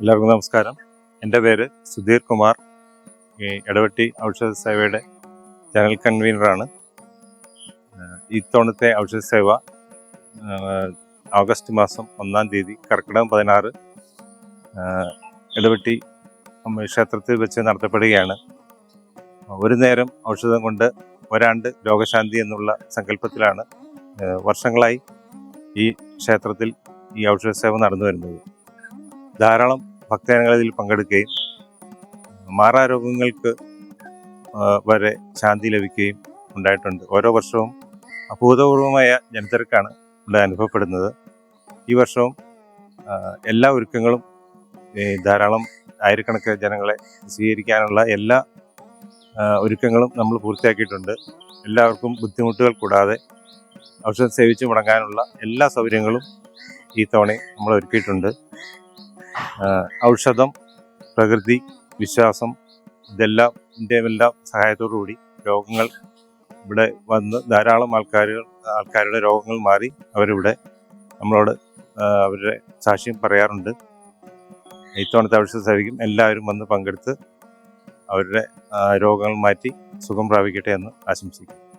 എല്ലാവർക്കും നമസ്കാരം. എൻ്റെ പേര് സുധീർ കുമാർ. എടവെട്ടി ഔഷധ സേവയുടെ ജനറൽ കൺവീനറാണ്. ഇത്തവണത്തെ ഔഷധ സേവ ഓഗസ്റ്റ് മാസം 1-ാം തീയതി കർക്കിടകം 16 എടവെട്ടി ക്ഷേത്രത്തിൽ വെച്ച് നടത്തപ്പെടുകയാണ്. ഒരു നേരം ഔഷധം കൊണ്ട് ഒരാണ്ട് രോഗശാന്തി എന്നുള്ള സങ്കല്പത്തിലാണ് വർഷങ്ങളായി ഈ ക്ഷേത്രത്തിൽ ഈ ഔഷധ സേവ നടന്നു വരുന്നത്. ധാരാളം ഭക്തജനങ്ങൾ ഇതിൽ പങ്കെടുക്കുകയും മാറാരോഗങ്ങൾക്ക് വരെ ശാന്തി ലഭിക്കുകയും ഉണ്ടായിട്ടുണ്ട്. ഓരോ വർഷവും അഭൂതപൂർവമായ ജനത്തിരക്കാണ് ഇവിടെ അനുഭവപ്പെടുന്നത്. ഈ വർഷവും എല്ലാ ഒരുക്കങ്ങളും ധാരാളം ആയിരക്കണക്കിന് ജനങ്ങളെ സ്വീകരിക്കാനുള്ള എല്ലാ ഒരുക്കങ്ങളും നമ്മൾ പൂർത്തിയാക്കിയിട്ടുണ്ട്. എല്ലാവർക്കും ബുദ്ധിമുട്ടുകൾ കൂടാതെ ഔഷധം സേവിച്ച് മുടങ്ങാനുള്ള എല്ലാ സൗകര്യങ്ങളും ഈ തവണ നമ്മൾ ഒരുക്കിയിട്ടുണ്ട്. ഔഷധം, പ്രകൃതി, വിശ്വാസം ഇതെല്ലാം സഹായത്തോടുകൂടി രോഗങ്ങൾ ഇവിടെ വന്ന് ധാരാളം ആൾക്കാരുടെ രോഗങ്ങൾ മാറി അവരിവിടെ നമ്മളോട് അവരുടെ സാക്ഷ്യം പറയാറുണ്ട്. ഇത്തവണത്തെ ഔഷധ സേവയ്ക്കും എല്ലാവരും വന്ന് പങ്കെടുത്ത് അവരുടെ രോഗങ്ങൾ മാറ്റി സുഖം പ്രാപിക്കട്ടെ എന്ന് ആശംസിക്കുന്നു.